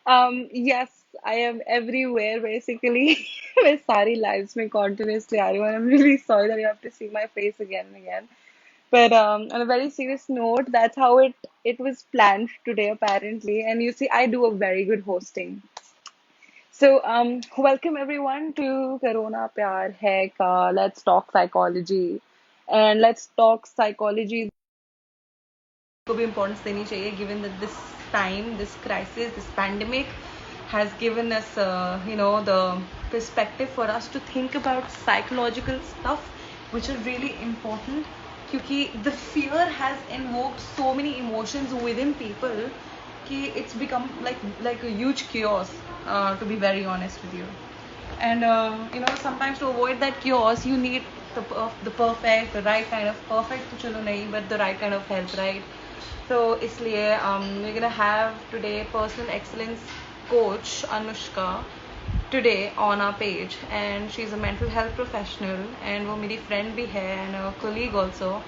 Yes, I am everywhere basically. मैं सारी lives में continuously आ रही हूँ and I'm really sorry that you have to see my face again and again. But on a very serious note, that's how it was planned today apparently. And you see, I do a very good hosting. So welcome everyone to Corona Pyar Hai Ka. Let's talk psychology, and let's talk psychology को भी importance देनी चाहिए given that this time, this crisis, this pandemic has given us, the perspective for us to think about psychological stuff, which is really important. क्योंकि the fear has invoked so many emotions within people कि it's become like a huge chaos, to be very honest with you. And sometimes to avoid that chaos, you need the perfect, the right kind of perfect तो चलो नहीं, but the right kind of help, right? So इसलिए we're gonna have today personal excellence coach Anushka today on our page, and she's a mental health professional and वो मेरी friend भी है and a colleague also,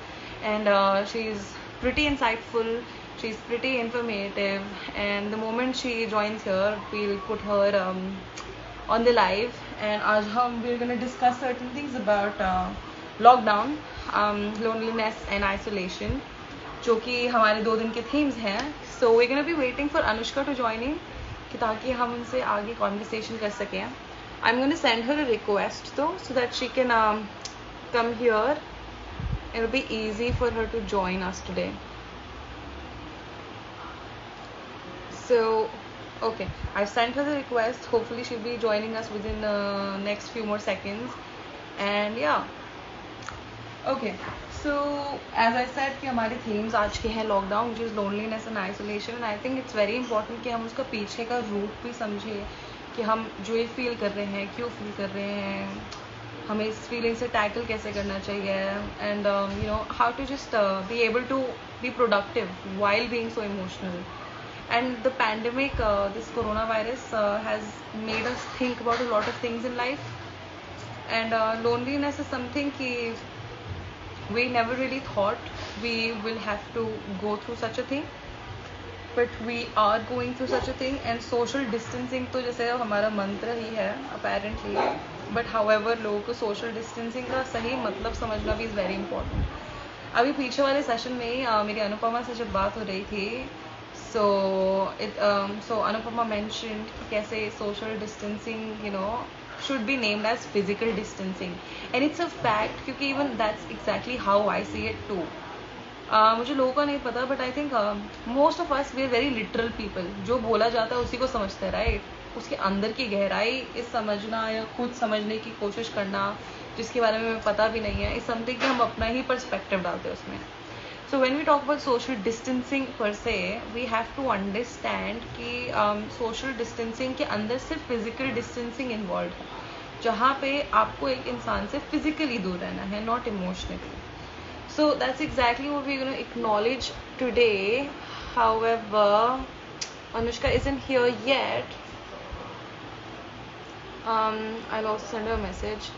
and she's pretty insightful, she's pretty informative, and the moment she joins here we'll put her on the live, and आज हम we're gonna discuss certain things about lockdown, loneliness and isolation, जो कि हमारे 2 दिन के themes हैं. So we gonna be waiting for Anushka to join in कि ताकि हम उनसे आगे कॉन्वर्सेशन कर सकें. I am gonna send her a request तो so that she can come here. It will be easy for her to join us today. So okay, I've sent her the request. Hopefully she'll be joining us within next few more seconds. And yeah, okay, so as I said कि हमारे themes आज के हैं lockdown, which is loneliness and isolation, and I think it's very important कि हम उसका पीछे का root भी समझे कि हम जो ये feel कर रहे हैं, क्यों feel कर रहे हैं, हमें इस feeling से tackle कैसे करना चाहिए, and how to just be able to be productive while being so emotional. And the pandemic, this coronavirus, has made us think about a lot of things in life, and loneliness is something कि we never really thought we will have to go through such a thing, but we are going through such a thing. And social distancing तो जैसे हमारा मंत्र ही है apparently, but however लोगों को social distancing का सही मतलब समझना भी is very important. अभी पीछे वाले सेशन में ही मेरी अनुपमा से जब बात हो रही थी, so Anupama mentioned कि कैसे social distancing should be named as physical distancing, and it's a fact क्योंकि even that's exactly how I see it too. मुझे लोगों का नहीं पता, but I think most of us we are very literal people. जो बोला जाता है उसी को समझते हैं, right? उसके अंदर की गहराई इस समझना या खुद समझने की कोशिश करना जिसके बारे में हमें पता भी नहीं है, इस समथिंग कि हम अपना ही पर्सपेक्टिव डालते हैं उसमें. So when we talk about social distancing per se, we have to understand कि social distancing के अंदर सिर्फ physical distancing involved है, जहाँ पे आपको एक इंसान से physically दूर रहना है, not emotionally. So that's exactly what we're going to acknowledge today. However, Anushka isn't here yet. I'll also send her a message.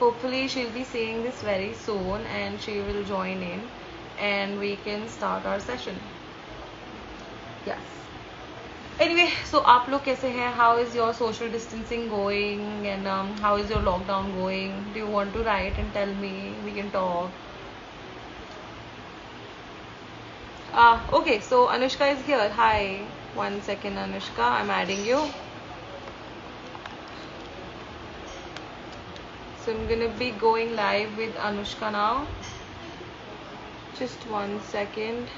Hopefully she'll be seeing this very soon and she will join in and we can start our session. Yes. Anyway, so आप लोग कैसे हैं? How is your social distancing going, and how is your lockdown going? Do you want to write and tell me? We can talk. Okay, so Anushka is here. Hi. 1 second, Anushka. I'm adding you. So I'm gonna be going live with Anushka now. Just 1 second.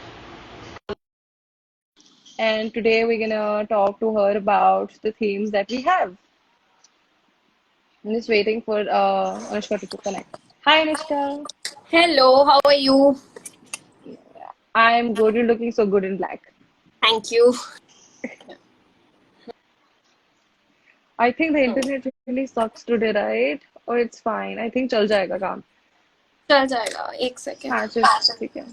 And today we're gonna talk to her about the themes that we have. I'm just waiting for Anushka to connect. Hi, Anushka. Hello, how are you? I'm good. You're looking so good in black. Thank you. I think the internet really sucks today, right? Or it's fine. I think चल जाएगा काम. चल जाएगा एक second. हाँ चल ठीक है.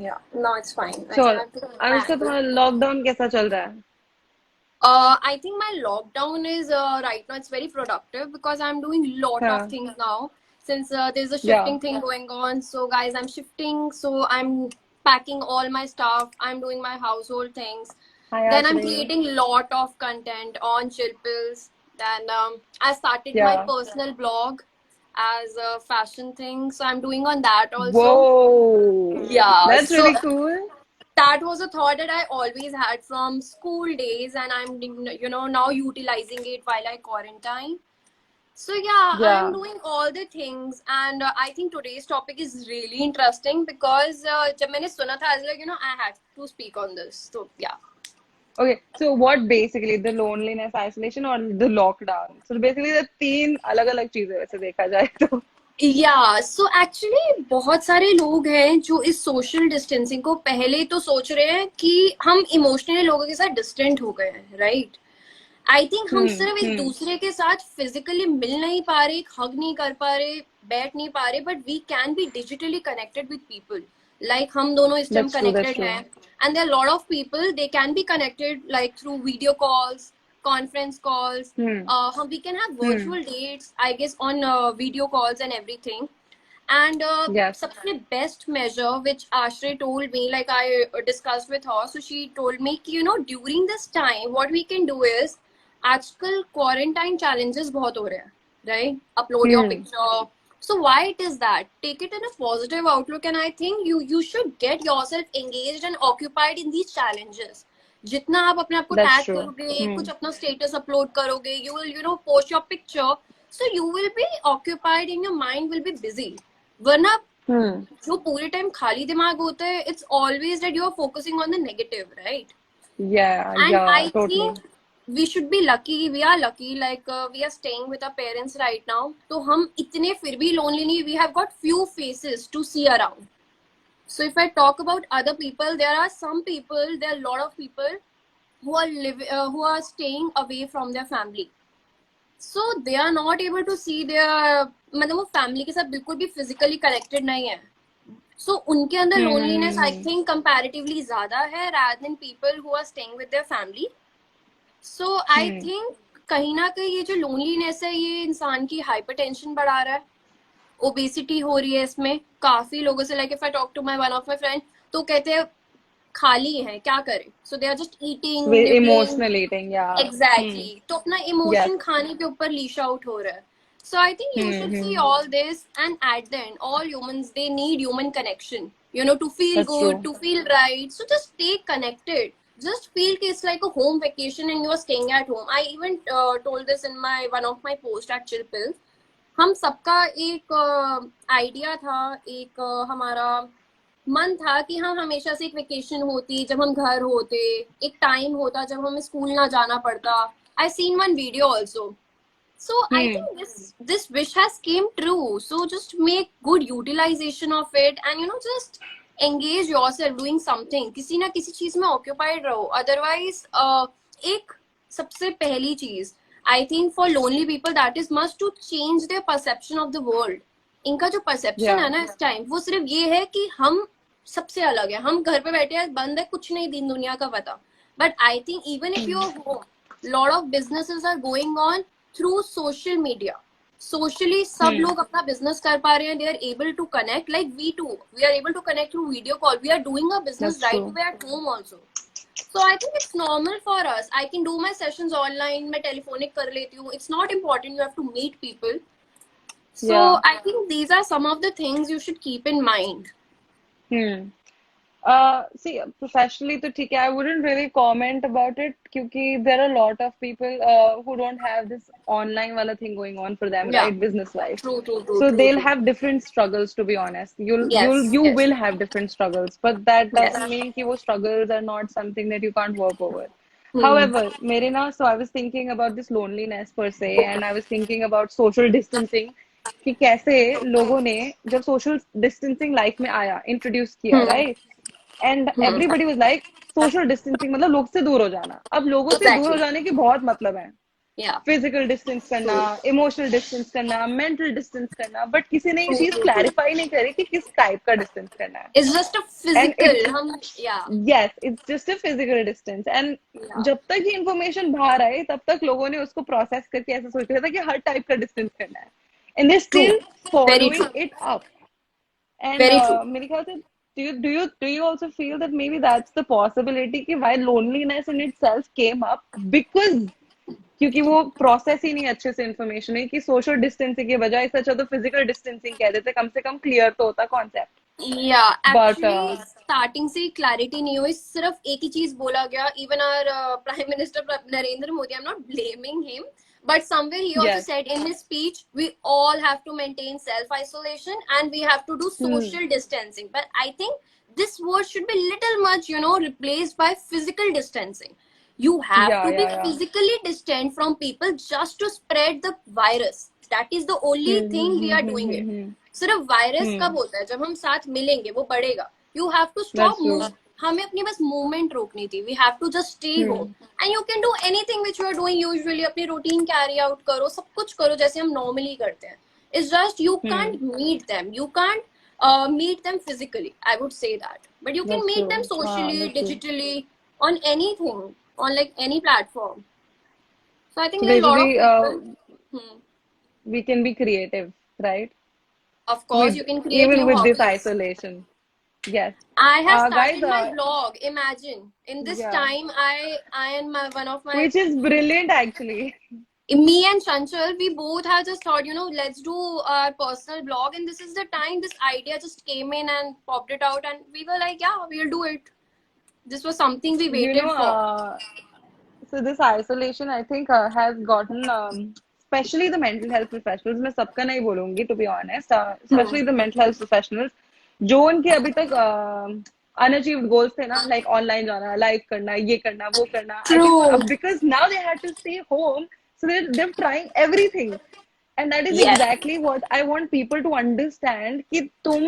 Yeah, no, it's fine. I So think I have to Anushka manage. तुम्हारा लॉकडाउन कैसा चल रहा है? I think my lockdown is right now it's very productive because I'm doing lot of हाँ. things now since there's a Yeah. shifting thing going on. So guys, I'm shifting. So I'm packing all my stuff. I'm doing my household things. Hi, Then I'm Ashray. creating lot of content on Chill Pills. Then I started my Yeah. personal blog as a fashion thing. So I'm doing on that also. Whoa. Yeah. That's So really cool. that was a thought that I always had from school days, and I'm now utilizing it while I quarantine. So yeah, I'm Yeah. doing all the things, and I think today's topic is really interesting because जब मैंने सुना था, I was like, I had to speak on this. So yeah. Okay, so what basically the loneliness, isolation or the lockdown? So basically the तीन अलग-अलग चीजें वैसे देखा जाए तो. या सो एक्चुअली बहुत सारे लोग हैं जो इस सोशल डिस्टेंसिंग को पहले तो सोच रहे हैं कि हम इमोशनली लोगों के साथ डिस्टेंट हो गए हैं, राइट? आई थिंक हम सिर्फ एक हम्म. दूसरे के साथ फिजिकली मिल नहीं पा रहे, हग नहीं कर पा रहे, बैठ नहीं पा रहे, but we can be digitally connected with people. Like हम दोनों इस time That's true, that's connected true. हैं, and there lot of people they can be connected like through video calls, conference calls. Hmm. We can have Hmm. virtual dates, I guess, on video calls and everything. And Yes. सबसे best measure which Ashray told me, like I discussed with her, so she told me कि during this time what we can do is, आजकल quarantine challenges बहुत हो रहे हैं, right? Upload your Hmm. picture. So why it is that? Take it in a positive outlook, and I think you should get yourself engaged and occupied in these challenges. जितना आप अपने आप को That's tag true. करोगे, Hmm. कुछ अपना status upload करोगे, you will post your picture, so you will be occupied and your mind will be busy. वरना Hmm. जो पूरे टाइम खाली दिमाग होता है, it's always that you are focusing on the negative, right? Yeah, And yeah, I totally. think we should be lucky, we are lucky, like we are staying with our parents right now, तो हम इतने फिर भी lonely नहीं, we have got few faces to see around. So if I talk about other people, there are some people, there are a lot of people who are staying away from their family. So they are not able to see their, मतलब वो family के साथ बिल्कुल भी physically connected नहीं है. So उनके अंदर Hmm. loneliness I Hmm. think comparatively ज़्यादा है rather than people who are staying with their family. So I Hmm. think कहीं ना कहीं ये जो loneliness है, ये इंसान की hypertension बढ़ा रहा है, ओबेसिटी हो रही है इसमें. काफी लोगों से, like if I talk to my one of my friend, तो कहते हैं खाली है क्या करें, so they are just eating, With लिविंग. emotional eating, yeah. Hmm. Exactly, तो अपना Yes. इमोशन खाने के ऊपर लीश आउट हो रहा है. So I think you Hmm. should see Hmm. all this, and at the end, all humans, they need human connection. To feel That's good, true. to feel right. So just stay connected. Just feel it's like a home vacation and you are staying at home. I even told this in my one of my post at Chill Pill. हम सबका एक idea था, एक हमारा मन था कि हम हमेशा से एक वेकेशन होती जब हम घर होते, एक टाइम होता जब हमें स्कूल ना जाना पड़ता. I seen one video also. So I Hmm. think this wish has came true. So just make good utilization of it, and just engage yourself doing something. किसी ना किसी चीज में occupied रहो. Otherwise, एक सबसे पहली चीज, I think for lonely people that is must to change their perception of the world. इनका जो perception Yeah. है ना इस टाइम, वो सिर्फ ये है कि हम सबसे अलग है, हम घर पे बैठे हैं, बंद है, कुछ नहीं दिन दुनिया का पता. But I think even if you're home, lot of businesses are going on through social media. Socially सब Hmm. लोग अपना business कर पा रहे हैं, they are able to connect, like we too, we are able to connect through video call, we are doing our business That's right true. away at home also. So I think it's normal for us. I can do my sessions online, मैं telephonic कर लेती हूँ, it's not important you have to meet people. So Yeah. I think these are some of the things you should keep in mind. Hmm. See, professionally, तो ठीक है. I wouldn't really comment about it क्योंकि there are a lot of people who don't have this online वाला thing going on for them, Yeah, right? Business wise. true, true, true, So true, they'll true. have different struggles, to be honest. Yes, You yes, will have different struggles, but that yes. doesn't mean कि वो struggles are not something that you can't work over. Hmm. However, मेरे ना, so I was thinking about this loneliness per se, and I was thinking about social distancing कि कैसे लोगों ने जब social distancing life में आया, introduce किया, Hmm. right? And Hmm. Everybody was like social distancing मतलब लोग से दूर हो जाना. अब लोगों से दूर हो Exactly. जाने के बहुत मतलब है. Yeah. फिजिकल डिस्टेंस करना, True. इमोशनल डिस्टेंस करना, मेंटल डिस्टेंस करना, बट किसी ने ये True, चीज true, true. क्लैरिफाई नहीं करी कि किस टाइप का डिस्टेंस करना है. It's just a and physical. It Yeah. Yes it's just a physical distance. And Yeah. जब तक ये इन्फॉर्मेशन बाहर आए तब तक लोगों ने उसको प्रोसेस करके ऐसा सोच लिया था कि हर टाइप का डिस्टेंस करना है, and they True. Still Very true. Following it up. And Very true. मेरे ख्याल से do you also feel that maybe that's the possibility कि why loneliness in itself came up because क्योंकि वो प्रोसेस ही नहीं अच्छे से इंफॉर्मेशन है कि सोशल डिस्टेंसिंग के बजाय इससे अच्छा तो फिजिकल डिस्टेंसिंग कह देते कम से कम क्लियर तो होता कॉन्सेप्ट या बट एक्चुअली स्टार्टिंग से क्लैरिटी नहीं हुई, सिर्फ एक ही चीज बोला गया. Even our prime minister Narendra Modi, I am not blaming him, but somewhere he also yes said in his speech we all have to maintain self isolation and we have to do hmm social distancing. But I think this word should be little much, replaced by physical distancing. You have to be या physically distant from people just to spread the virus. That is the only thing we are doing it. सिर्फ virus कब हम्म होता है, जब हम साथ मिलेंगे वो बढ़ेगा. You have to stop that's true move. हमें अपनी बस मूवमेंट रोकनी थी. We have to just stay home hmm and you can do anything which you are doing usually. अपनी रूटीन कैरी आउट करो, सब कुछ करो जैसे हम नॉर्मली करते हैं. It's just you hmm can't meet them, you can't meet them physically, I would say that, but you can that's meet true them हाँ socially, that's true digitally, on anything, on like any platform. So I think so there are a lot of basically people. Hmm. we can be creative right Of course with you can create even new with this hobbies. isolation yes I have guys started my blog. Imagine in this yeah time, I and my one of my which is brilliant actually me and Chanchal, we both have just thought, let's do our personal blog, and this is the time this idea just came in and popped it out, and we were like, yeah, we'll do it. This was something we you know waited for. so this isolation I think has gotten especially the mental health professionals मैं सबका नहीं बोलूंगी to be honest Hmm. especially the mental health professionals जो उनके अभी तक unachieved goals थे ना like online जाना लाइव करना ये करना वो करना I think True. because now they had to stay home so they're trying everything and that is Yes. exactly what I want people to understand कि तुम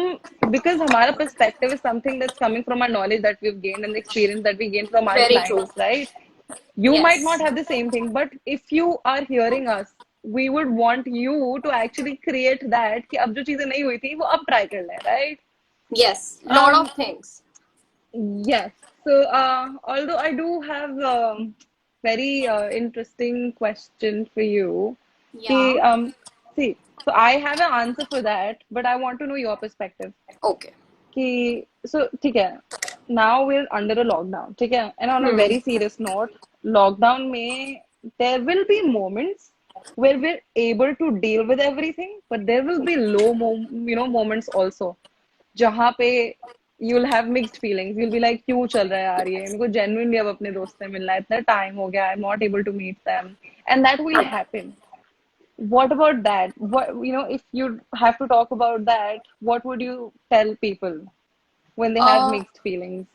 because हमारा perspective is something that's coming from our knowledge that we've gained and the experience that we gained from our Very true. clients right you might not Yes. have the same thing but if you are hearing us we would want you to actually create that कि अब जो चीजें नहीं हुई थी वो अब try कर लें right Yes. Lot of um things. yes so although I do have very interesting question for you कि Yeah. see so I have an answer for that but I want to know your perspective Okay. कि so ठीक है now we're under a lockdown ठीक है and on a Hmm. very serious note lockdown में there will be moments where we're able to deal with everything but there will be moments also जहाँ पे you'll have mixed feelings you'll be like क्यों चल रहा है यार ये मेरे को genuinely अब अपने दोस्त से मिलना है इतना टाइम हो गया I'm not able to meet them and that will happen what about that what if you have to talk about that what would you tell people when they have Uh, mixed feelings.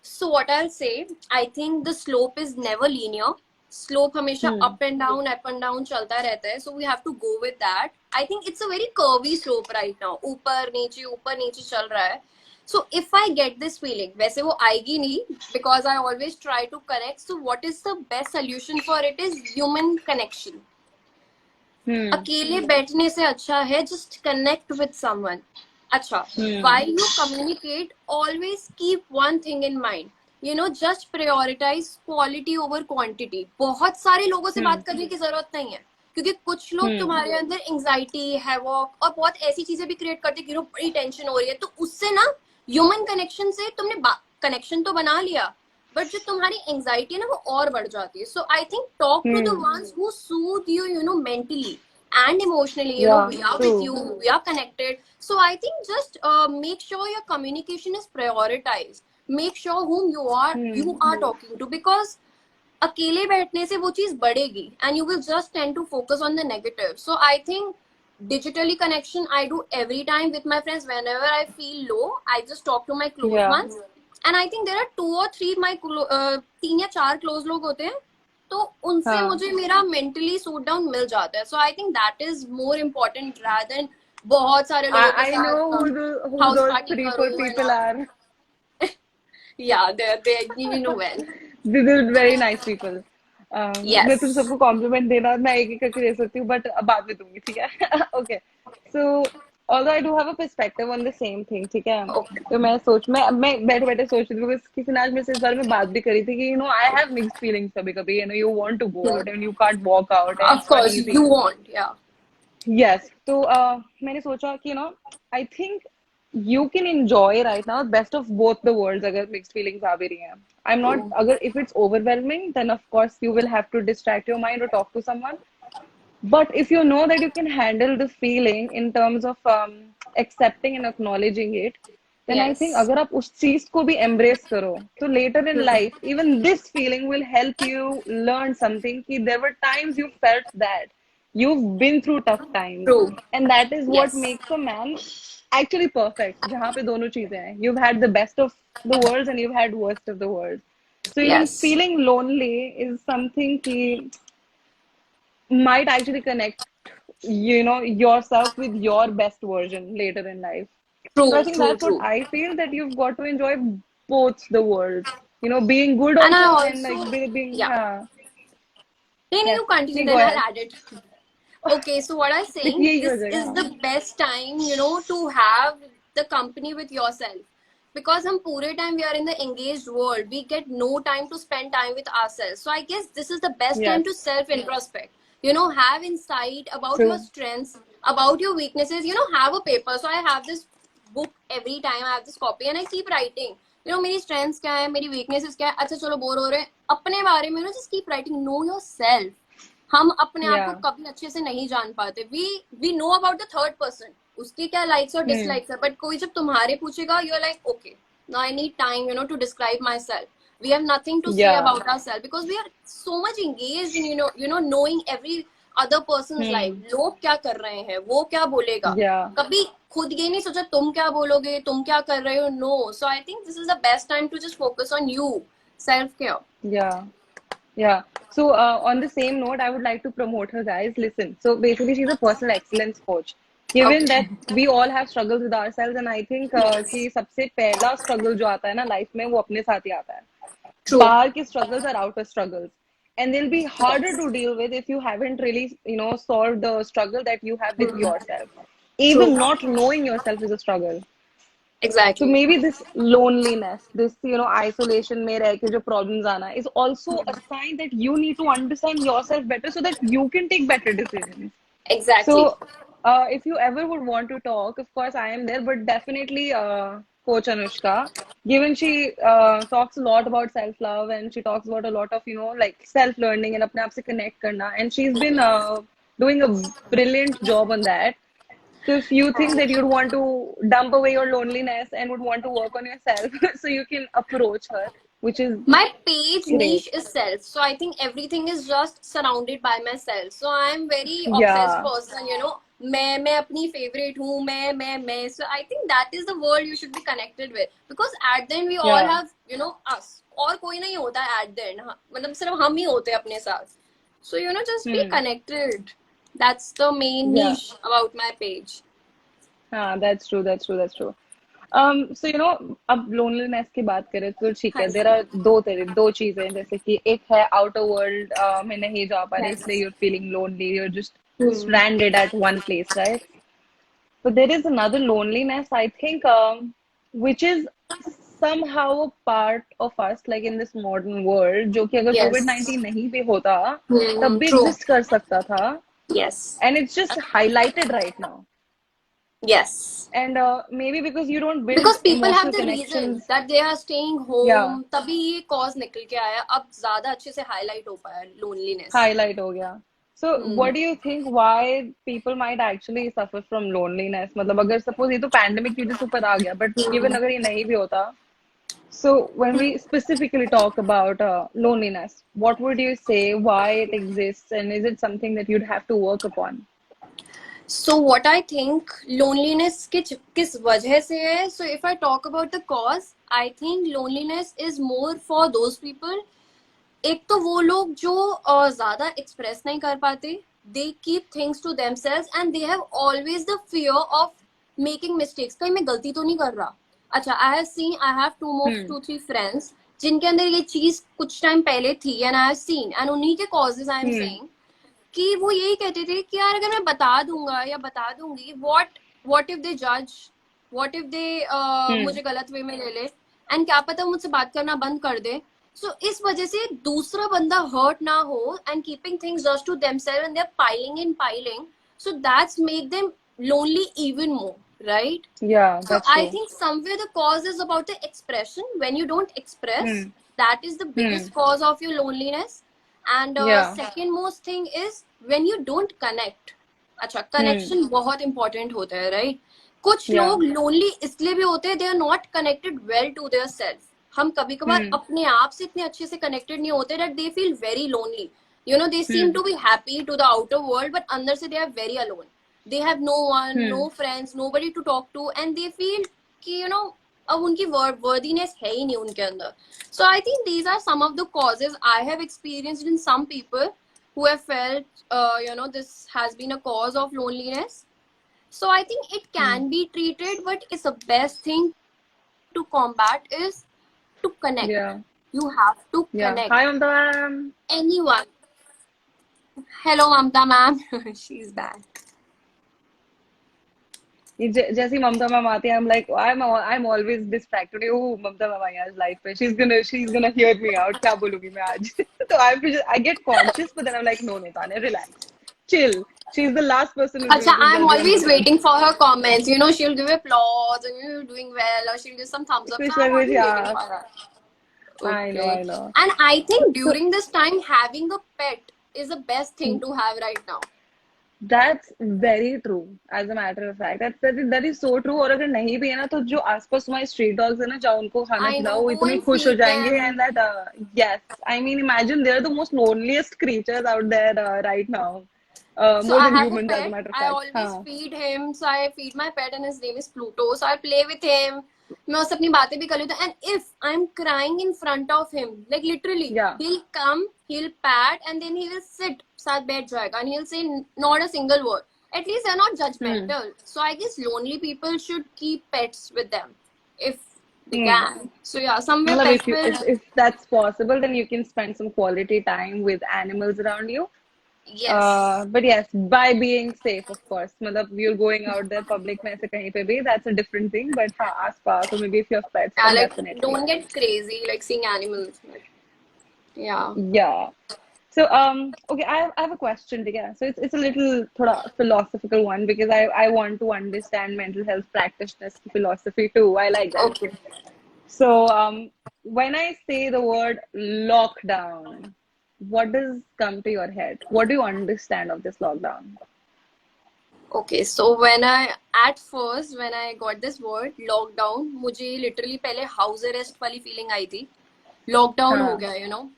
So what I'll say, I think the slope is never linear. Slope हमेशा Hmm. up and down चलता रहता है. So we have to go with that. I think it's a very curvy slope right now. ऊपर नीचे चल रहा है. So if I get this feeling, वैसे वो आएगी नहीं, because I always try to connect. So what is the best solution for it is human connection. Hmm. अकेले बैठने से अच्छा है just connect with someone. अच्छा, Hmm. while you communicate, always keep one thing in mind. Just prioritize quality over quantity. बहुत सारे लोगों से Hmm. बात करने की जरूरत नहीं है, क्योंकि कुछ लोग Hmm. तुम्हारे अंदर एंजाइटी, हैवॉक और बहुत ऐसी चीजें भी क्रिएट करते हैं कि बड़ी टेंशन हो रही है, तो उससे ना ह्यूमन कनेक्शन से तुमने कनेक्शन तो बना लिया, बट जो तुम्हारी एंजाइटी है ना वो और बढ़ जाती है. So I think talk to the Hmm. Once who soothe you, mentally and emotionally. Yeah. We are with True. you, we are connected. So I think just make sure your communication is prioritized. Make sure whom you Hmm. are talking to, because अकेले बैठने से वो चीज बढ़ेगी and you will just tend to focus on the negative. So I think digitally connection I do every time with my friends. Whenever I feel low, I just talk to my close Yeah. ones, and I think there are 2 or 3 my 3 या 4 close लोग होते हैं, तो उनसे हाँ. मुझे मेरा mentally suit down मिल जाता है. So I think that is more important rather than बहुत सारे लोगों के I साथ know who house those party three करो four and people all. are. या they we know well. These are very nice people. मैं यस. तुम सबको कॉम्प्लीमेंट देना मैं एक एक करके दे सकती हूँ बट बाद में दूंगी ठीक है okay so although I do have a perspective on the same thing ठीक है ओके. तो मैं बैठे बैठे सोच रही थी because किसी ने आज मेरे से इस बारे में बात भी करी थी कि I have mixed feelings कभी कभी you want to go out and you can't walk out and of it's not course easy you want. या. yes तो मैंने सोचा कि I think you can enjoy right now best of both the worlds अगर mixed feelings आ भी रही हैं. I'm not, True. अगर if it's overwhelming, then of course you will have to distract your mind or talk to someone. But if you know that you can handle the feeling in terms of accepting and acknowledging it, then I think Yes. अगर आप उस चीज को भी embrace करो, तो later in Hmm. life, even this feeling will help you learn something. कि there were times you felt that you've been through tough times, True. and that is what Yes. makes a man actually perfect. जहाँ पे दोनों चीजें हैं, you've had the best of the worlds and you've had worst of the worlds. So even Yes. feeling lonely is something कि might actually connect yourself with your best version later in life. So I True. think True. that's what True. I feel, that you've got to enjoy both the worlds, being good And I also and like also, being yeah. Then yeah. you continue, नहीं, go then I'll ahead. add it. Okay, so what I'm saying, यही हो this जाएगा is हाँ. the best time, to have the company with yourself. Because हम पूरे time we are in the engaged world, we get no time to spend time with ourselves. So I guess this is the best time Yes, to self introspect. Have insight about your true. strengths, about your weaknesses. Have a paper. So I have this book every time. I have this copy and I keep writing. मेरी strengths क्या है, मेरी weaknesses क्या है. अच्छा चलो bore हो रहे हैं अपने बारे में. Just keep writing. Know yourself. हम अपने आप को Yeah. कभी अच्छे से नहीं जान पाते. We know about the third person, उसकी क्या लाइक्स और Hmm. डिसलाइक्स है, बट कोई जब तुम्हारे पूछेगा you are like okay now I need time to describe myself. We have nothing to say Yeah. about ourselves because we are so much engaged in knowing every other person's life. Hmm. लोग क्या कर रहे हैं, वो क्या बोलेगा. Yeah. कभी खुद ये नहीं सोचा तुम क्या बोलोगे, तुम क्या कर रहे हो. No, so I think this is the best time to just focus on you, self care. Yeah. Yeah. So on the same note, I would like to promote her, guys. Listen. So basically, she's a personal excellence coach. Given okay. that we all have struggles with ourselves, and I think कि सबसे पहला struggle जो आता है ना life में, वो अपने साथ ही आता है. ट्रू. बाहर के struggles are outer struggles, and they'll be harder yes. to deal with if you haven't really, solved the struggle that you have with yourself. True. Even not knowing yourself is a struggle. So exactly. maybe this loneliness, this isolation में रह के जो problems आना is also a sign that you need to understand yourself better so that you can take better decisions. Exactly. So if you ever would want to talk, of course I am there, but definitely Coach Anushka, given she talks a lot about self-love and she talks about a lot of like self-learning and अपने आप से connect करना, and she's been doing a brilliant job on that. So if you think that you'd want to dump away your loneliness and would want to work on yourself, so you can approach her, which is My page great. niche is self, so I think everything is just surrounded by myself. So I am very obsessed Yeah. person. मैं अपनी favorite हूँ. मैं. So I think that is the world you should be connected with, because at the end we all Yeah. have us, और कोई नहीं होता है at the end. मतलब सिर्फ हम ही होते हैं अपने साथ. So just be Hmm. connected. That's the main Yeah. niche about my page. That's true. That's true. That's true. So अब loneliness की बात करें तो ठीक हाँ है. There ji. are दो चीजें, जैसे कि एक है outer world में नहीं जा पा रहे, इसलिए Yes. you're feeling lonely. You're just Hmm. stranded at one place, right? But there is another loneliness, I think, which is somehow a part of us, like in this modern world, जो कि अगर Yes. COVID-19 नहीं भी होता, तब Hmm. भी True. exist कर सकता था. Yes. And it's just highlighted right now. Yes. And maybe because you don't build Because people have emotional the reason connections. that they are staying Yeah, home, तभी ये cause निकल के आया. अब ज्यादा अच्छे से highlight हो पाया loneliness. highlight हो गया. So Hmm. what do you think why people might actually suffer from loneliness? मतलब अगर suppose ये तो pandemic की वजह से ऊपर आ गया, but given Hmm. अगर ये नहीं भी होता, so when we specifically talk about loneliness, what would you say, why it exists, and is it something that you'd have to work upon? So what I think loneliness किस वजह से है? So if I talk about the cause, I think loneliness is more for those people. एक तो वो लोग जो ज्यादा एक्सप्रेस नहीं कर पाते. They keep things to themselves and they have always the fear of making mistakes. कहीं मैं गलती तो नहीं कर रहा. अच्छा, I have Hmm. two three friends जिनके अंदर ये चीज कुछ टाइम पहले थी, and I have seen, and उन्हीं के causes I am Hmm. saying कि वो यही कहते थे कि यार अगर मैं बता दूंगा या बता दूंगी, what if they judge, what if they Hmm. मुझे गलत वे में ले ले, एंड क्या पता मुझसे बात करना बंद कर दे. सो इस वजह से दूसरा बंदा हर्ट ना हो, and keeping things just to themself, and they are piling in piling, so that's make them lonely even more. right? Yeah, So that's I true. think somewhere the cause is about the expression. When you don't express, Hmm. that is the Hmm. biggest cause of your loneliness. And Yeah. second most thing is when you don't connect. अच्छा, Hmm. Connection बहुत important होता है, right? कुछ Yeah. लोग lonely इसलिए भी होते हैं, they are not connected well to their self. हम कभी कभार Hmm. अपने आप से इतने अच्छे से कनेक्टेड नहीं होते that they feel very lonely. You know, they seem Hmm. to be happy to the outer world, but अंदर से they are very alone. They have no one, no Hmm. friends, nobody to talk to, and they feel कि you know अब उनकी worthiness है ही नहीं उनके अंदर. So I think these are some of the causes I have experienced in some people who have felt this has been a cause of loneliness. So I think it Hmm. can be treated, but it's the best thing to combat is to connect. Yeah. You have to Yeah. connect Hi, Mamta ma'am. anyone. Hello, Mamta ma'am. She's back. जैसी ममता ma'am आती है, I'm always distracted. Oh Mamta ma'am आई आज life पे, she's gonna hear me out. क्या बोलूंगी मैं आज? तो I get conscious, but then I'm like, no, Tanya, relax, chill. She's the last person who's Acha, going to I'm judge you on always this one. waiting for her comments. You know, she'll give applause and you're doing well, or she'll give some thumbs up. So Kuch na I'm kuch, always waiting yeah. for her. I know, Okay. I know. And I think So during this time, having a pet is the best thing to have right now. that's very true. As a matter of fact, that is so true. और अगर नहीं भी है ना, तो जो आसपास तुम्हारे street dogs है ना, जाओ उनको खाना I know, खिलाओ, वो go इतने and खुश हो feed जाएंगे. them. And that yes, I mean, imagine they're the most loneliest creatures out there right now, So more I than have a humans, as a pet. matter of I fact. always हाँ. feed him. So I feed my pet, and his name is Pluto. So I play with him. मैं उससे अपनी बातें भी कर लेती हूँ. And if I'm crying in front of him, like literally, Yeah. he'll come, he'll pat, and then he will sit साथ बैठ जाएगा, and he'll say not a single word. At least they're not Hmm. judgmental. So I guess lonely people should keep pets with them if they Hmm. can. So yeah, somewhere मतलब pets if you will. if that's possible, then you can spend some quality time with animals around you. Yes. But yes, by being safe, of course. मतलब you're going out there public में ऐसे कहीं पे भी, that's a different thing. But हाँ, आसपास, or maybe if you have pets, Yeah, then like definitely. don't get crazy like seeing animals. Like, yeah. Yeah. So okay, I have a question, yeah. So it's a little थोड़ा philosophical one, because I want to understand mental health practitioners' philosophy too. I like that. Okay. So when I say the word lockdown, what does come to your head? What do you understand of this lockdown? Okay, so when I got this word lockdown, मुझे literally पहले house arrest वाली feeling आई थी. Lockdown हो हाँ. गया, you know.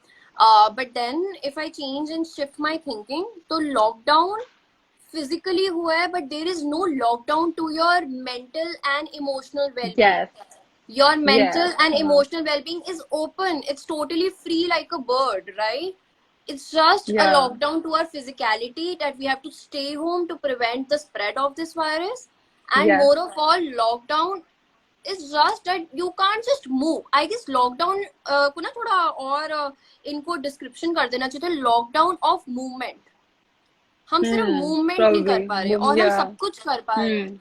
But then if I change and shift my thinking, तो lockdown physically हुआ है, but there is no lockdown to your mental and emotional well-being. Yes. Your mental Yes. and emotional well-being is open. It's totally free like a bird, right? It's just a Yeah. lockdown to our physicality that we have to stay home to prevent the spread of this virus. And Yes. more of all, lockdown is just that you can't just move. I guess lockdown को ना थोड़ा और इनको description कर देना चाहिए था. Lockdown of movement. हम सिर्फ movement नहीं कर Probably. पा रहे और हम Yeah. सब कुछ कर पा रहे हैं. Hmm.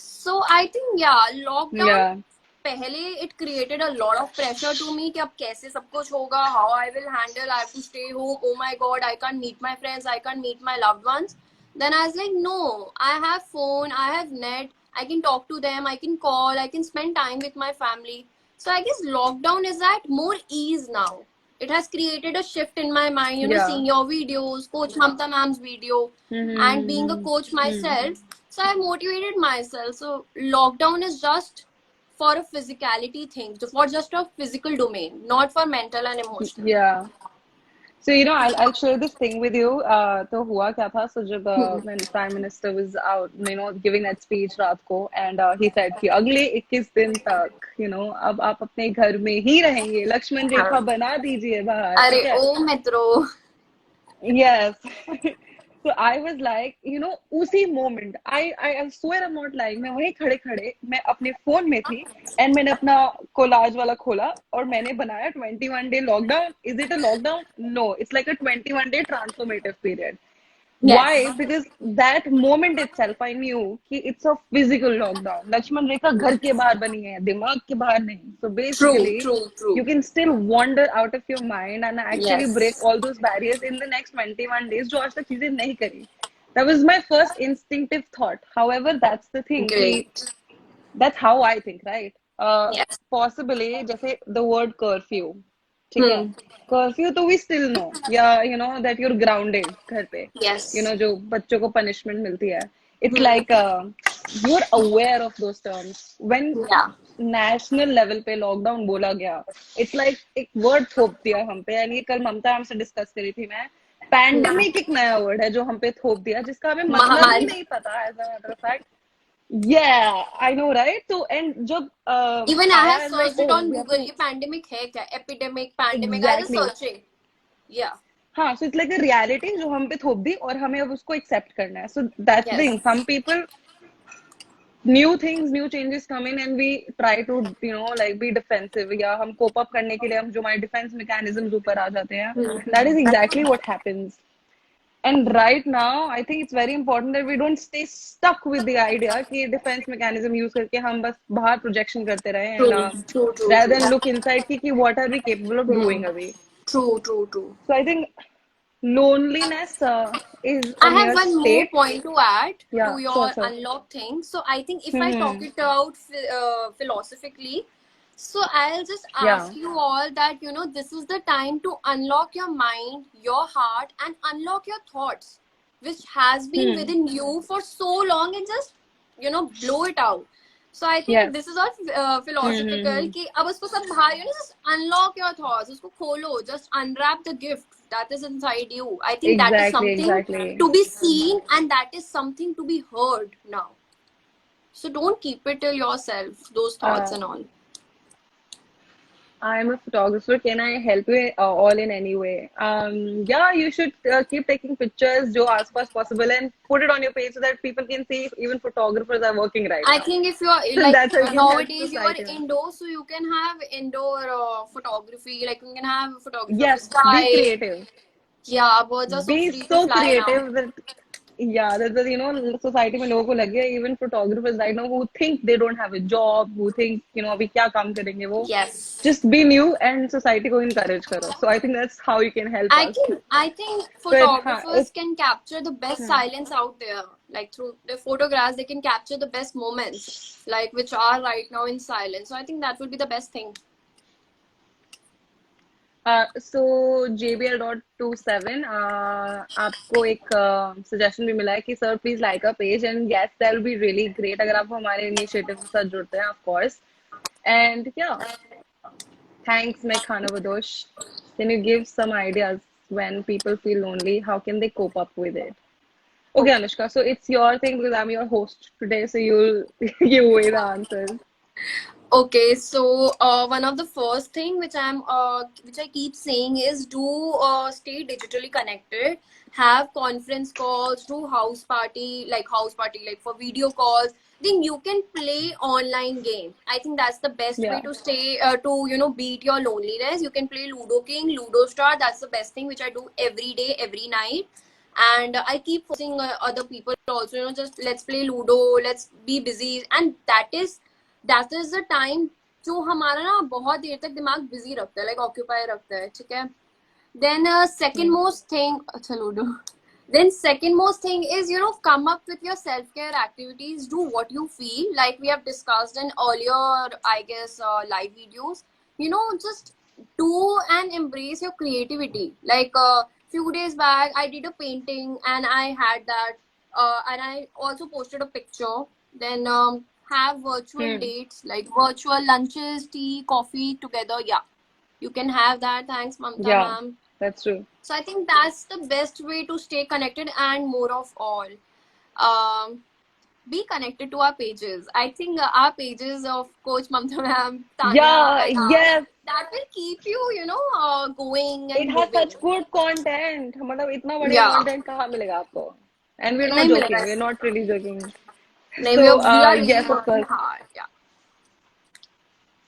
So I think yeah, lockdown Yeah. पहले it created a lot of pressure to me कि अब कैसे सब कुछ होगा, how I will handle, I have to stay home, oh my god, I can't meet my friends, I can't meet my loved ones. Then I was like, no, I have phone, I have net, I can talk to them, I can call, I can spend time with my family. So I guess lockdown is at more ease now. It has created a shift in my mind, you know, Yeah. seeing your videos, Coach Mamta ma'am's video, and being a Hmm. coach Hmm. myself. So I motivated myself. So lockdown is just for a physicality thing, for just a physical domain, not for mental and emotional. Yeah. So I'll share this thing with you. तो हुआ क्या था? So जब when Prime Minister was out, giving that speech रात को, and he said कि अगले 21 दिन तक, अब आप अपने घर में ही रहेंगे, लक्ष्मण रेखा हाँ. बना दीजिए बाहर, अरे ठीक है? ओ मित्रो. Yes. So I was like, उसी moment, I swear I'm not lying, मैं वहीं खड़े खड़े मैं अपने फोन में थी, एंड मैंने अपना कोलाज वाला खोला और मैंने बनाया 21 day lockdown. Is it a lockdown? No, it's like a 21 day transformative period. Yes. Why? Because that moment itself, I knew कि it's a physical lockdown. Lakshman रेखा घर के बाहर बनी है, दिमाग के बाहर नहीं. So True, basically, true, you true. can still wander out of your mind and actually break Yes. all those barriers in the next 21 days, जो आज तक चीजें नहीं करी. That was my first instinctive thought. However, that's the thing कि Great. that's how I think, right? Yes. Possibly, जैसे the word curfew, ठीक है? Hmm. Curfew तो we still know, या you know that you're grounded घर पे, you Yes. know जो बच्चों को punishment मिलती है. It's Hmm. like you're aware of those terms. When Yeah. National level पे लॉकडाउन बोला गया, इट्स लाइक एक वर्ड थोप दिया हम पे, यानी कल ममता हमसे डिस्कस करी थी मैं, Hmm. पैंडेमिक एक नया वर्ड है जो हम पे थोप दिया जिसका हमें मतलब ही महामारी. नहीं पता as a matter of fact. Yeah, I know, right? तो and जब Even I आया have is like, searched it oh, on we have Google. to ये pandemic है क्या? Epidemic, pandemic. I was exactly. searching. Yeah. हाँ, so it's like a reality जो हम पे थोप दी और हमें अब उसको accept करना है. So that's the thing. Yes. Some people new things, new changes come in and we try to, you know, like be defensive या हम cope up करने के लिए हम जो हमारे defense mechanisms ऊपर आ जाते हैं. That is exactly what happens. And right now, I think it's very important that we don't stay stuck with the idea कि defense mechanism use करके हम बस बाहर projection करते रहे and True. True. True. rather True. than look inside कि what are we capable of Hmm. doing अभी. True. True. True. So I think loneliness is a I have mere one more state. point to add to Yeah, sure, your sure. unlock thing. So I think if I talk Hmm. it out philosophically, so I'll just Yeah. ask you all that this is the time to unlock your mind, your heart, and unlock your thoughts, which has been Hmm. within you for so long, and just blow it out. So I think Yes. this is all philosophical Hmm. कि अब उसको सब बाहर just unlock your thoughts, उसको खोलो, just unwrap the gift that is inside you. I think that is Exactly, something exactly. to be seen and that is something to be heard now. So don't keep it to yourself, those thoughts Uh, and all. I'm a photographer. Can I help you all in any way? Yeah, you should keep taking pictures, jo aaspaas possible, and put it on your page so that people can see if even photographers are working right I now. think if you're like That's how you can help nowadays you are society. indoor, so you can have indoor photography. Like you can have photography of the Yes, be sky. creative. Yeah, birds are so Be free to so fly now. creative that yeah, that you know society में लोगों को लग गया even photographers right now who think they don't have a job, who think you know अभी क्या काम करेंगे वो, Yes. just be new and society को encourage करो. So I think that's how you can help us. I think But हाँ, photographers can capture the best hmm. silence out there. Like through the photographs, they can capture the best moments, like which are right now in silence. So I think that would be the best thing. So JBL.27 आपको एक suggestion भी मिला है कि sir please like a page and yes that will be really great अगर आप हमारे initiative के साथ जुड़ते हैं ऑफ कोर्स एंड या थैंक्स मैं खाना बदोश can you give some ideas when people feel lonely how can they cope up with it. Okay, Okay. Anushka, so it's your thing because I'm your host today, so you'll give away the answers. Okay, so one of the first thing which I keep saying is do stay digitally connected. Have conference calls, do house party like for video calls. Then you can play online games. I think that's the best way Yeah. to stay to beat your loneliness. You can play Ludo King, Ludo Star. That's the best thing which I do every day, every night. And I keep forcing other people also. Just let's play Ludo. Let's be busy, and that is the time जो हमारा ना बहुत देर तक दिमाग busy रखता है like occupy रखता है ठीक है then second Hmm. Most thing अच्छा ludo then second most thing is come up with your self care activities, do what you feel like we have discussed in earlier I guess live videos. Just do and embrace your creativity. Like few days back I did a painting and I had that and I also posted a picture. Then have virtual Hmm. dates like virtual lunches, tea, coffee together. Yeah, you can have that. Thanks Mamta Yeah, ma'am. that's true. So I think that's the best way to stay connected, and more of all, be connected to our pages. I think our pages of Coach Mamta ma'am, Tanya, Yeah, and yes. that will keep you, going It and has moving. such good content. मतलब इतना बढ़िया Yeah, content कहाँ मिलेगा आपको? And we're not नहीं मिलेगा joking. We're not really joking. नहीं So, we are really yes, of working course. hard. Yeah,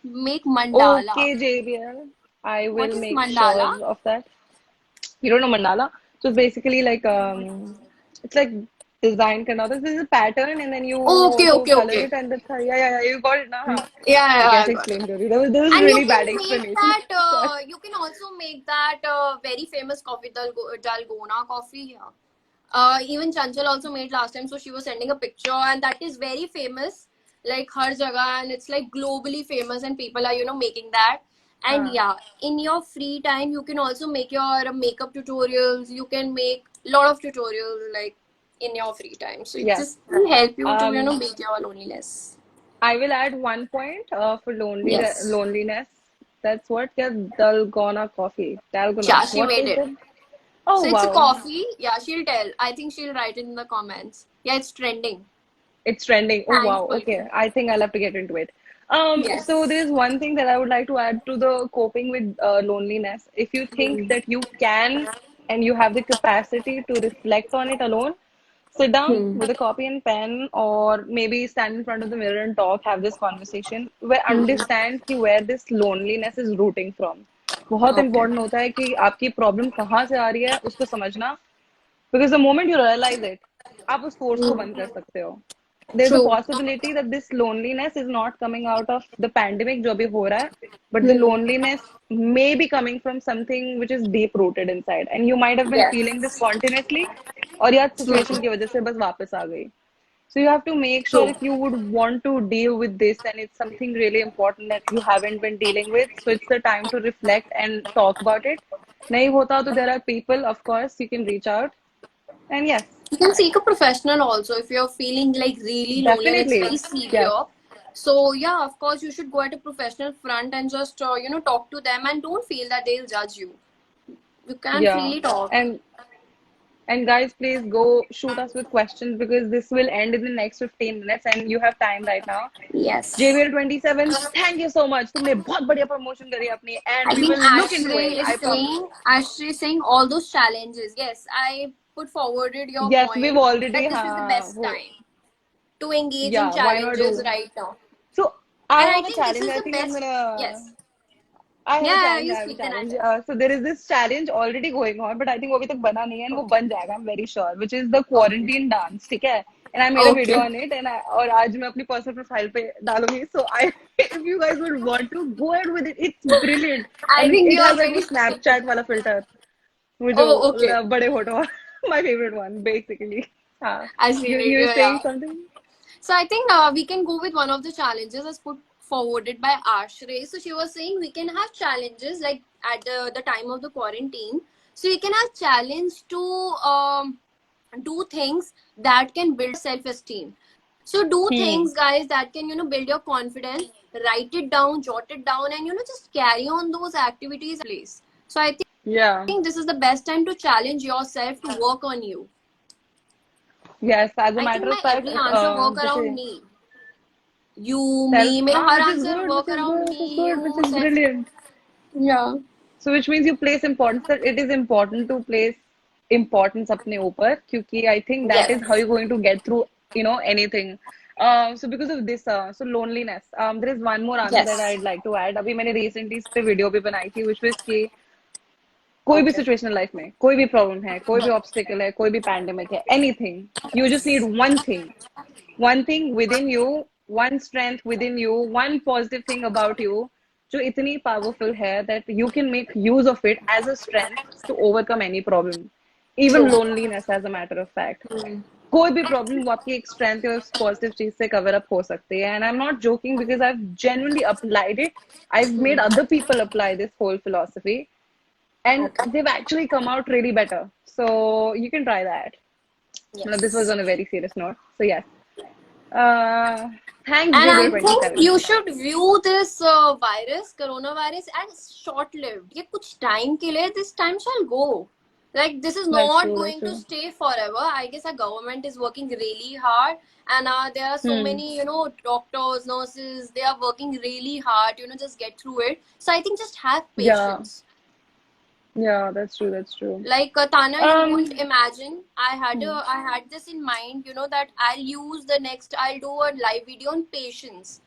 make mandala. Okay, JBL. I What will is make mandala? sure of that. You don't know mandala? So it's basically like it's like design करना होता है. This is a pattern, and then you Okay, also okay, color okay. it, and that's how. Yeah, yeah, yeah. You got it now, huh? Yeah, मैं yeah, I कैसे got explain it. करूँ? That was And you really can bad make explanation. that. Sorry. You can also make that very famous coffee, dalgona coffee. Yeah. Even Chanchal also made last time, so she was sending a picture, and that is very famous, like har jagah, and it's like globally famous, and people are making that. And हाँ. yeah, in your free time, you can also make your makeup tutorials. You can make lot of tutorials like in your free time, so it Yes. just will help you to Um, beat your loneliness. I will add one point for Yes. loneliness. That's what क्या dalgona coffee. Dalgona. Yeah, she What made is it. that? Oh So it's a wow. coffee. Yeah, she'll tell. I think she'll write it in the comments. Yeah, it's trending. It's trending. Oh Thanks, wow. Okay. Pulkit. I think I'll have to get into it. So Yes. there's one thing that I would like to add to the coping with loneliness. If you think Hmm. that you can and you have the capacity to reflect on it alone, sit down Hmm. with a copy and pen, or maybe stand in front of the mirror and talk, have this conversation, where Hmm. understand कि where this loneliness is rooting from. बहुत Okay. important होता है कि आपकी problem कहाँ से आ रही है उसको समझना, because the moment you realize it, आप उस force को बंद कर सकते हो. There's a True. possibility that this loneliness is not coming out of the pandemic जो अभी हो रहा है, but the Hmm. loneliness may be coming from something which is deep rooted inside, and you might have been feeling this Yes. continuously, और यार True. situation की वजह से बस वापस आ गई. So you have to make sure True. if you would want to deal with this and it's something really important that you haven't been dealing with, so it's the time to reflect and talk about it. नहीं होता तो there are people, of course, you can reach out. And yes, You can seek a professional also if you're feeling like really lonely and it's very definitely. Yes. severe. So yeah, of course you should go at a professional front and just talk to them and don't feel that they'll judge you. You can Yeah. freely talk. And and guys, please go shoot us with questions because this will end in the next 15 minutes and you have time right now. Yes. JVL27, thank you so much. तुमने बहुत बढ़िया promotion करी अपनी, and I we think will look into it. I promise. Ashley is saying all those challenges. Yes, I put forwarded your Yes, we've point already that this is the हाँ best वो time to engage in yeah, why not challenges do? right now. So I And I have a think this challenge. is I the think I'm best. gonna Yes. I have a Yeah, challenge. you I have a speak, then I challenge. tell. So there is this challenge already going on, but I think वो अभी तक बना नहीं है, and वो Okay. बन जाएगा. I'm very sure. Which is the Okay. quarantine dance, ठीक है? And I made a video Okay. on it, and और आज मैं अपनी personal profile पे डालूंगी. So if you guys would want to, go ahead with it. It's brilliant, I and think it you has like already वो speak. Snapchat वाला filter, वो जो Oh, okay. बड़े होठों, my favorite one, basically. हाँ, I seen it. you were Yeah. saying something? So I think we can go with one of the challenges as put forwarded by Ashray. So she was saying we can have challenges like at the time of the quarantine. So we can have challenge to do things that can build self-esteem. So do Hmm. things, guys, that can build your confidence. Write it down, jot it down, and just carry on those activities at place. So I Yeah. think this is the best time to challenge yourself to work on you. Yes. As a I think matter of my fact, every answer work around जैसे me. You, self, me, मेरा हर which is answer good, work around which is me, good, which you, is self. brilliant. Yeah. So which means you place importance that it is important to place importance अपने ऊपर क्योंकि I think that is how Yes. you're going to get through anything. So because of this, so loneliness. There is one more answer that Yes. I'd like to add. अभी मैंने recently इस पे video भी बनाई थी, which was कि कोई भी Okay. सिचुएशन लाइफ में, कोई भी प्रॉब्लम है, कोई भी ऑब्स्टिकल है, कोई भी पैंडेमिक है, anything, you just need one thing within you, one strength within you, one positive thing about you, जो इतनी powerful है that you can make use of it as a strength to overcome any problem, even True. loneliness as a matter of fact. कोई भी problem वो आपकी एक strength या उस पॉजिटिव चीज से कवर अप हो सकती है, and I am not joking because I genuinely applied it. I've made Hmm. other people apply this whole philosophy and Okay. they've actually come out really better. So you can try that. Well, this was Yes. on a very serious note. So yes. Uh, thanks And I think JBL27. you should view this coronavirus, as short-lived. ये कुछ time के लिए, this time shall go. Like this is That's not true. That's going to true. stay forever. I guess our government is working really hard, and there are so Hmm. many, doctors, nurses. They are working really hard, just get through it. So I think just have Yeah. patience. Yeah. That's true. That's true. Like Tana, you won't Um. imagine. Hmm. I had this in mind, that I'll do a live video on patience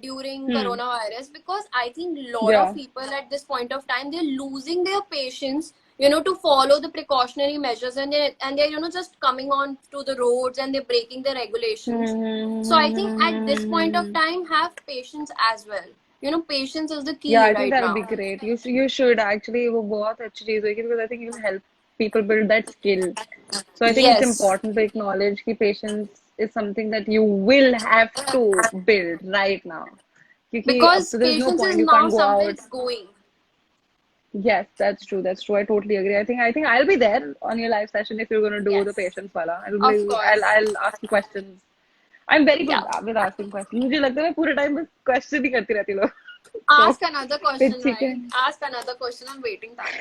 during Hmm. coronavirus, because I think a lot of Yeah. people at this point of time, they're losing their patience, to follow the precautionary measures, and they're just coming on to the roads, and they're breaking the regulations. So I think at this point of Hmm. time, have patience as well. Patience is the Yeah, key I think right that'll be now. great. You should actually वो बहुत अच्छी चीज होगी because I think you'll help. people build that skill. So I think it's Yes, important to acknowledge that patience is something that you will have to build right now. क्योंकि अब because तो there's no patience is point, you now can't go somewhere out. it's going. Yes, that's true. That's true. I totally agree. I think I'll be there on your live session if you're gonna do the Yes, patience wala. I'll be of course. I'll ask you questions. I'm very Yeah. good with asking questions. मुझे लगता है मैं पूरे time बस question ही करती रहती हूँ तो Ask another फिर question, ठीक है. right? Ask another question. I'm waiting time.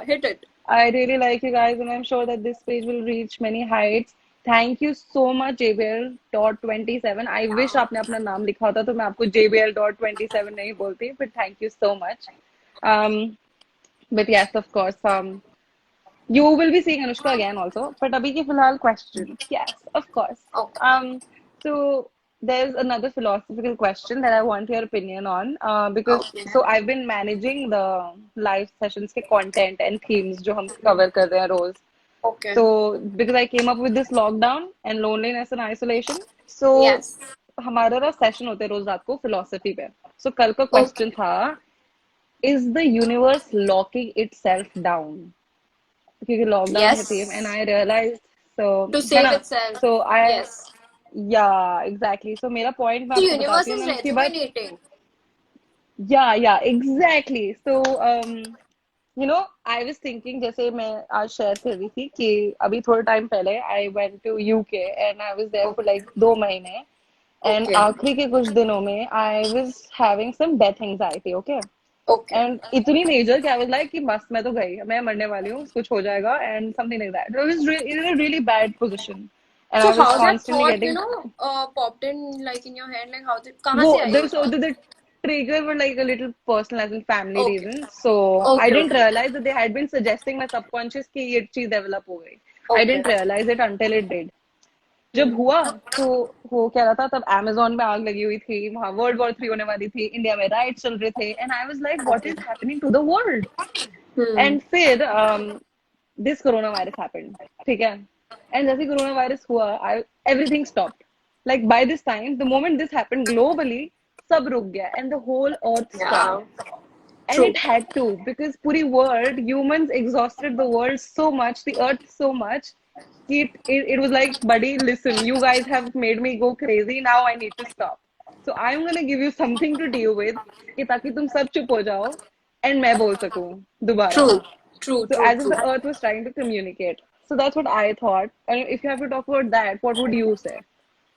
Hit it. I really like you guys, and I'm sure that this page will reach many heights. Thank you so much, JBL.27. I wish Yeah. आपने अपना नाम लिखा होता तो मैं आपको JBL.27 नहीं बोलती, but thank you so much. Um, but yes, of course, you will be seeing Anushka again also. But abhi ke filhal questions. Yes, of course. Okay. So there's another philosophical question that I want your opinion on. Because Okay. so I've been managing the live sessions के content and themes जो हम cover कर रहे हैं रोज. Okay. So because I came up with this lockdown and loneliness and isolation, so Yes. हमारा ना session होते हैं रोज रात को फिलोसफी पे. So कल का क्वेश्चन Okay. था, is the universe locking itself down? क्योंकि लॉकडाउन है theme and Yes. I realise so To है save ना. itself. So I Yes. या एग्जैक्टली सो मेरा पॉइंट मैं The आपको universe बताती हूँ is एंड उसके बाद rejuvenating. या exactly so I was thinking जैसे मैं आज शेयर कर रही थी कि अभी थोड़े टाइम पहले I went to UK and I was there for Okay. Like 2 महीने एंड Okay. आखिरी के कुछ दिनों में I was having some death anxiety. Okay Okay. And इतनी मेजर कि आई वाज लाइक कि बस मैं तो गई, मैं मरने वाली हूँ, कुछ हो जाएगा and something like that. I was in a really bad position and So I was how that constantly thought, getting popped in like in your head? Like how did, कहाँ वो से आई वो the so thought? the trigger were like a little personal as in family Okay. reasons. So I Okay. didn't Okay. realize that they had been suggesting my subconscious कि ये चीज develop हो गई. I Okay. didn't realize it until it did. जब Hmm. हुआ तो हो क्या रहा था तब अमेजोन में आग लगी हुई थी, वहां वर्ल्ड वॉर 3 होने वाली थी, इंडिया में राइट चल रहे थे and I was like what Okay. Is happening to the world. Hmm. And फिर दिस कोरोना वायरस हैपेंड. ठीक है. एंड जैसे कोरोना वायरस हुआ I everything stopped. Like by this time the moment this happened globally सब रुक गया and the whole earth stopped. Yeah. And True. it had to because puri world humans exhausted the world so much, the earth so much. It was like, buddy, listen, you guys have made me go crazy, now I need to stop. So I'm gonna give you something to deal with कि ताकि तुम सब चुप हो जाओ and मैं बोल सकूं दोबारा. True. True. So True. as if True. the earth was trying to communicate. So that's what I thought. And if you have to talk about that, what would you say?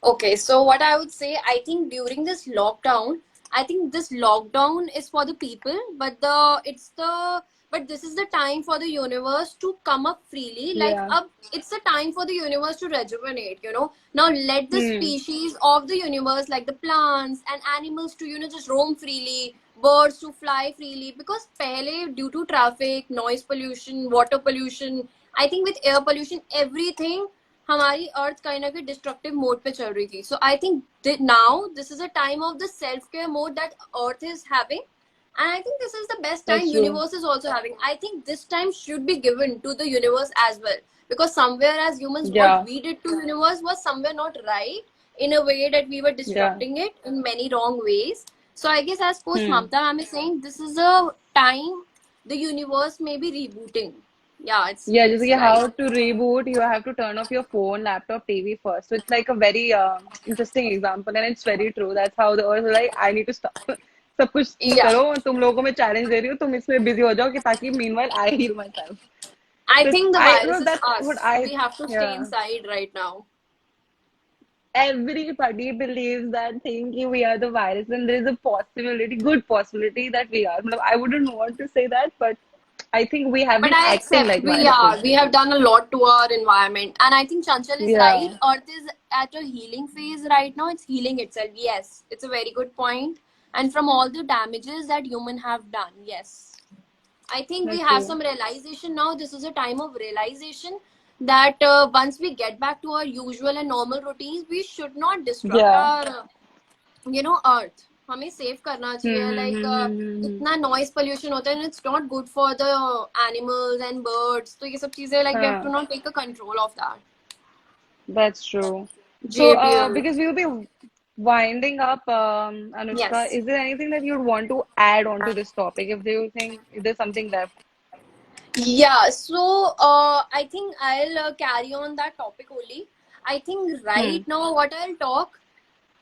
Okay, so what I would say, I think during this lockdown, I think this lockdown is for the people, but this is the time for the universe to come up freely. Like Yeah. up, it's the time for the universe to rejuvenate. Now let the Hmm. species of the universe, like the plants and animals, to just roam freely, birds to fly freely. Because pehle, due to traffic, noise pollution, water pollution, I think with air pollution, everything हमारी अर्थ कहीं ना कहीं destructive mode पे चल रही थी. So I think now this is a time of the self care mode that earth is having. And I think this is the best time That's true. universe is also having. I think this time should be given to the universe as well. Because somewhere as humans, what Yeah. we did to universe was somewhere not right in a way that we were Yeah. disrupting it in many wrong ways. So I guess as Coach Hmm. Mamta ma'am is saying, this is a time the universe may be rebooting. Yeah, Yeah, just it's like how right. to reboot, you have to turn off your phone, laptop, TV first. So it's like a very interesting example, and it's very true. That's how the earth is like, I need to stop. सब कुछ Yeah. करो, तुम लोगों को मैं challenge दे रही हूँ, तुम इसमें busy हो जाओ कि ताकि meanwhile I heal myself. I So it's, think the I virus no, is that's what us. I We have to stay yeah. inside right now. Everybody believes that thing कि we are the virus, and there is a possibility, good possibility that we are. मतलब, I wouldn't want to say that, but I think we have But been I acting accept like we are. viruses. We have done a lot to our environment. And I think Chanchal is right. Yeah, Earth is at a healing phase right now. It's healing itself. Yes. It's a very good point. And from all the damages that human have done, yes. I think we that's have true. some realization now. This is a time of realization that once we get back to our usual and normal routines, we should not disrupt Yeah. our अर्थ. हमें save करना चाहिए. Like Hmm. इतना noise pollution होता है, it's not good for the animals and birds. तो ये सब चीजें like we have to Huh, not take a control of that. that's true. So, JBL. because we will be winding up, Anushka, Yes. is there anything that you'd want to add on to this topic? If you think if there's something left? Yeah, so I think I'll carry on that topic only. I think right Hmm. now what I'll talk,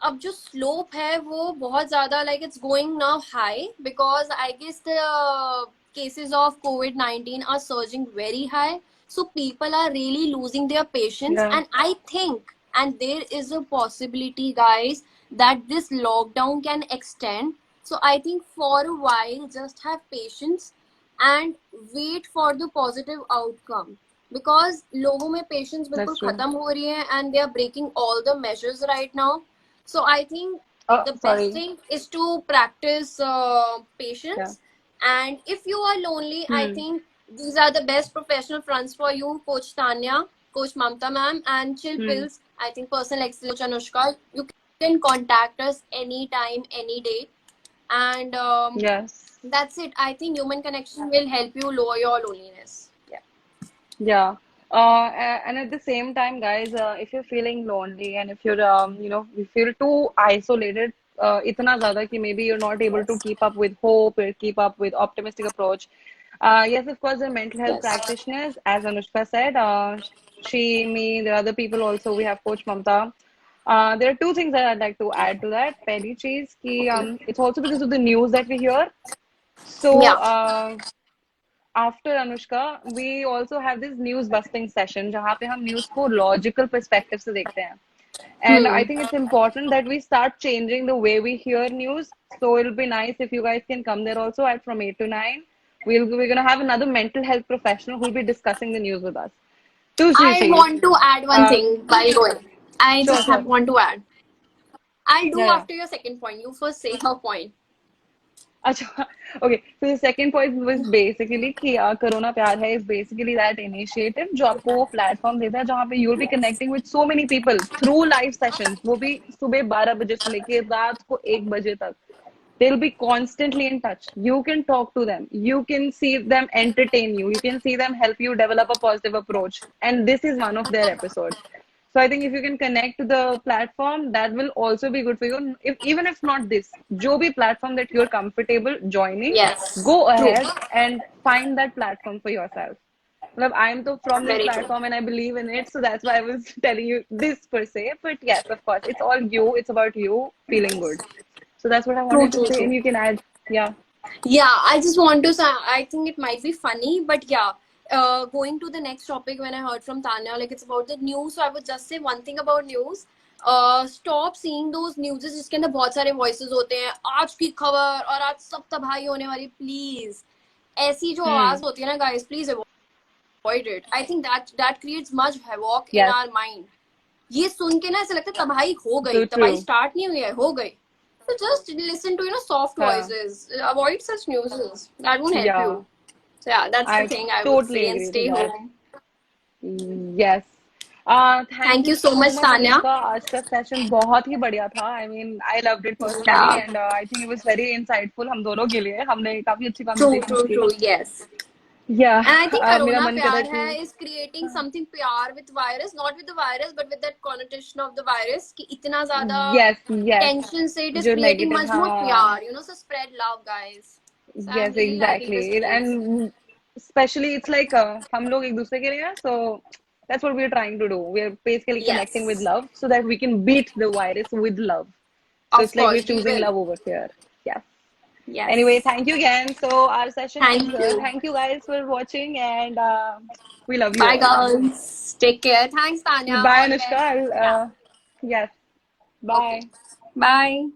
अब जो slope है वो बहुत ज्यादा like it's going now high because I guess the cases of COVID-19 are surging very high. So people are really losing their patience, Yeah, and I think, and there is a possibility, guys, that this lockdown can extend. So I think for a while, just have patience and wait for the positive outcome because लोगों में patience बिल्कुल that's true. खत्म हो रही है and they are breaking all the measures right now. So I think Oh, the best sorry. thing is to practice Yeah. patience. And if you are lonely, I Hmm. think these are the best professional friends for you, Coach Tanya, Coach Mamta ma'am, and Chill Hmm. Pills. I think personal excellence, Coach Anushka. You can contact us anytime, any day. And Yes. that's it. I think human connection will help you lower your loneliness. Yeah. Yeah. And at the same time, guys, if you're feeling lonely and if you're, you feel too isolated, itna zyada ki maybe you're not able to Yes. keep up with hope or keep up with optimistic approach. Yes, of course, the mental health Yes. practitioners, as Anushka said, she, me, there are other people also. We have Coach Mamta. There are two things that I'd like to add to that. Pehli cheez ki it's also because of the news that we hear. So, Yeah. after Anushka, we also have this news busting session जहाँ पे हम news को logical perspective से देखते हैं. And I Hmm. think it's important that we start changing the way we hear news. So it'll be nice if you guys can come there also at from 8 to 9. We're gonna have another mental health professional who'll be discussing the news with us. Dusri I cheez. want to add one Uh, thing while going. I sure, just have sure. want to add. I'll Yeah, do yeah. after your second point. You first say her point. अच्छा okay, so the second point was basically कि Corona प्यार है is basically that initiative जो आपको वो platform देता है जहाँ पे you'll be connecting with so many people through live sessions, वो भी सुबह 12 बजे से लेके रात को 1 बजे तक. They'll be constantly in touch. You can talk to them. You can see them entertain you. You can see them help you develop a positive approach. And this is one of their episodes. So I think if you can connect to the platform, that will also be good for you. If even if not this, जो भी platform that you're comfortable joining, Yes. go True. ahead and find that platform for yourself. Well, I'm to from this Very true. platform and I believe in it, so that's why I was telling you this per se. But yes, of course, it's all you. It's about you feeling good. So that's what I True, wanted to true, say. true. And you can add, yeah. Yeah, I just want to say, I think it might be funny, but yeah, going to the next topic when I heard from Tanya, like it's about the news. So I would just say one thing about news. Stop seeing those news जिसके अंदर बहुत सारे voices होते हैं आज की खबर और आज सब तबाही होने वाली प्लीज ऐसी जो आवाज Hmm. होती है ना guys please avoid it I think that creates much havoc in Yes. Our mind ये सुन के ना ऐसा लगता है तबाही हो गई So तबाही true. स्टार्ट नहीं हुई है हो गई so just listen to soft Huh. voices avoid such news that won't help you Yeah. so yeah that's the I thing I would say totally and agree to stay that. home Yes. Thank thank you you so so much much, Tanya Anushka. आज का session बहुत ही बढ़िया था. I mean, I loved it personally, yeah and I think it was very insightful. हम दोनों के लिए हमने काफी अच्छी true conversations true की. true yes Yeah. and I think मेरा corona मन कर रहा है pyar कि hai is creating something pyar with virus not with the virus but with that connotation of the virus कि इतना ज़्यादा yes, yes. tension से it is जो creating negative much more हाँ. pyar so spread love guys so I'm Yes, really liking this exactly. phase And especially it's like हम लोग एक दूसरे के लिए हैं, so that's what we're trying to do. We're basically connecting with yes love so that we can beat the virus with love. So of it's like course we're we choosing will love over fear. Yes. Anyway, yes thank you again. So our session ends thank here. you Thank you guys for watching, and we love you bye all. girls take care thanks Tanya Bye, all the Anushka. best yeah Yes. okay Bye. bye